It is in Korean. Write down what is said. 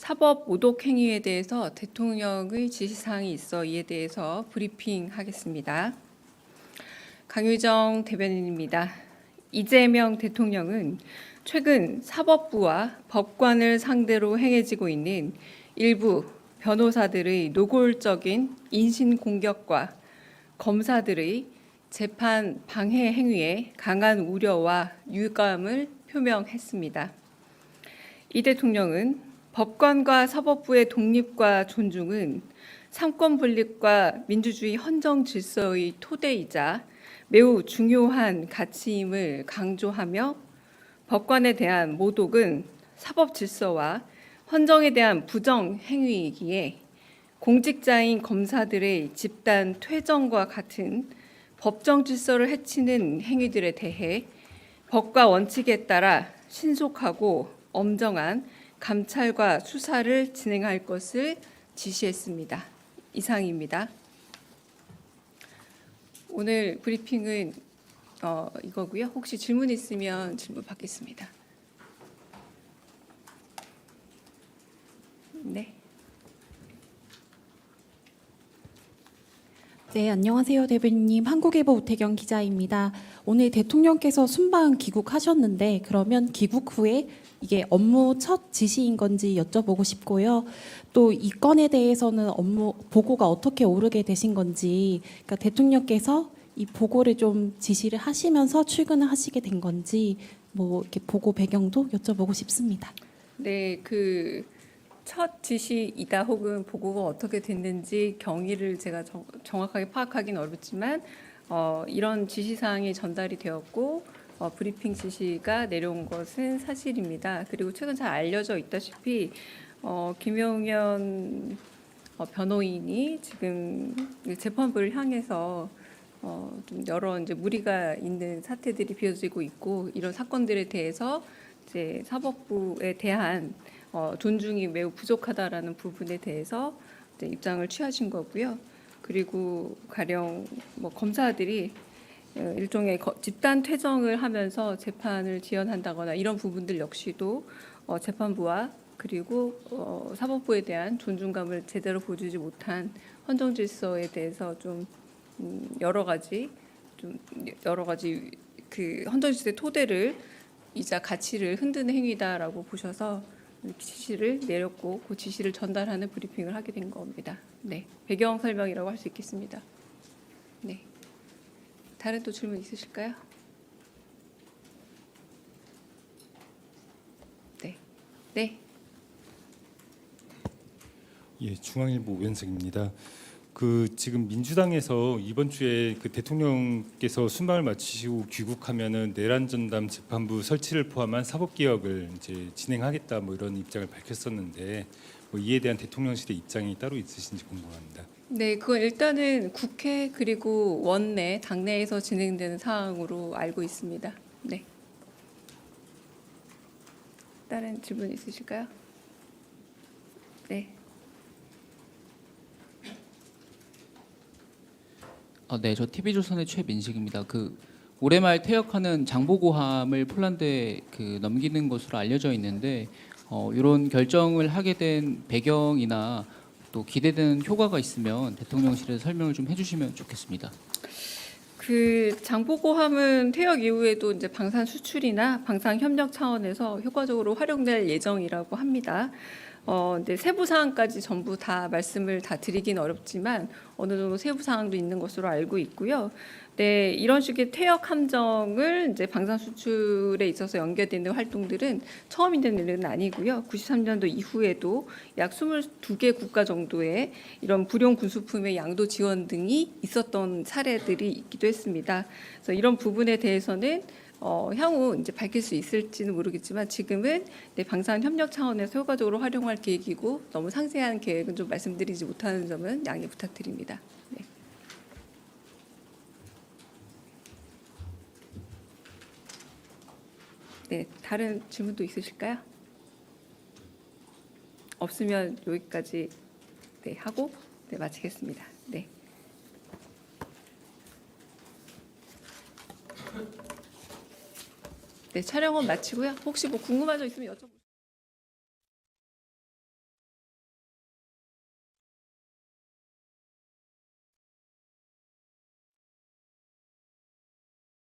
사법 모독 행위에 대해서 대통령의 지시사항이 있어 이에 대해서 브리핑하겠습니다. 강유정 대변인입니다. 이재명 대통령은 최근 사법부와 법관을 상대로 행해지고 있는 일부 변호사들의 노골적인 인신공격과 검사들의 재판 방해 행위에 강한 우려와 유감을 표명했습니다. 이 대통령은 법관과 사법부의 독립과 존중은 삼권 분립과 민주주의 헌정 질서의 토대이자 매우 중요한 가치임을 강조하며 법관에 대한 모독은 사법 질서와 헌정에 대한 부정 행위이기에 공직자인 검사들의 집단 퇴정과 같은 법정 질서를 해치는 행위들에 대해 법과 원칙에 따라 신속하고 엄정한 감찰과 수사를 진행할 것을 지시했습니다. 이상입니다. 오늘 브리핑은 이거고요. 혹시 질문 있으면 질문 받겠습니다. 네. 네, 안녕하세요, 대변인님. 한국일보 우태경 기자입니다. 오늘 대통령께서 순방 귀국하셨는데 그러면 귀국 후에 이게 업무 첫 지시인 건지 여쭤보고 싶고요. 또 이 건에 대해서는 업무 보고가 어떻게 오르게 되신 건지, 그러니까 대통령께서 이 보고를 좀 지시를 하시면서 출근을 하시게 된 건지 뭐 이렇게 보고 배경도 여쭤보고 싶습니다. 네, 첫 지시이다 혹은 보고가 어떻게 됐는지 경위를 제가 정확하게 파악하기는 어렵지만 이런 지시사항이 전달이 되었고 브리핑 지시가 내려온 것은 사실입니다. 그리고 최근 잘 알려져 있다시피 김용현 변호인이 지금 재판부를 향해서 좀 여러 이제 무리가 있는 사태들이 비어지고 있고 이런 사건들에 대해서 이제 사법부에 대한 존중이 매우 부족하다라는 부분에 대해서 이제 입장을 취하신 거고요. 그리고 가령 검사들이 일종의 집단 퇴정을 하면서 재판을 지연한다거나 이런 부분들 역시도 재판부와 그리고 사법부에 대한 존중감을 제대로 보여주지 못한 헌정 질서에 대해서 좀 여러 가지 그 헌정 질서의 토대를 이자 가치를 흔드는 행위다라고 보셔서 지시를 내렸고 그 지시를 전달하는 브리핑을 하게 된 겁니다. 네, 배경 설명이라고 할 수 있겠습니다. 네, 다른 또 질문 있으실까요? 네, 네. 예, 중앙일보 오현석입니다. 지금 민주당에서 이번 주에 대통령께서 순방을 마치시고 귀국하면은 내란 전담 재판부 설치를 포함한 사법 개혁을 이제 진행하겠다 이런 입장을 밝혔었는데 이에 대한 대통령실의 입장이 따로 있으신지 궁금합니다. 네, 그건 일단은 국회 그리고 원내 당내에서 진행되는 사항으로 알고 있습니다. 네. 다른 질문 있으실까요? 네. 네, 저 TV조선의 최민식입니다. 올해 말 퇴역하는 장보고함을 폴란드에 넘기는 것으로 알려져 있는데 이런 결정을 하게 된 배경이나 또 기대되는 효과가 있으면 대통령실에서 설명을 좀 해주시면 좋겠습니다. 장보고함은 퇴역 이후에도 이제 방산 수출이나 방산 협력 차원에서 효과적으로 활용될 예정이라고 합니다. 근데 세부 사항까지 전부 다 말씀을 다 드리긴 어렵지만 어느 정도 세부 사항도 있는 것으로 알고 있고요. 네, 이런 식의 퇴역 함정을 이제 방산 수출에 있어서 연계되는 활동들은 처음 있는 일은 아니고요. 93년도 이후에도 약 22개 국가 정도의 이런 불용 군수품의 양도 지원 등이 있었던 사례들이 있기도 했습니다. 그래서 이런 부분에 대해서는 향후 이제 밝힐 수 있을지는 모르겠지만 지금은 방산 협력 차원에서 효과적으로 활용할 계획이고 너무 상세한 계획은 좀 말씀드리지 못하는 점은 양해 부탁드립니다. 네. 네, 다른 질문도 있으실까요? 없으면 여기까지 하고 마치겠습니다. 네. 네, 촬영은 마치고요. 혹시 궁금한 점 있으면 여쭤보세요.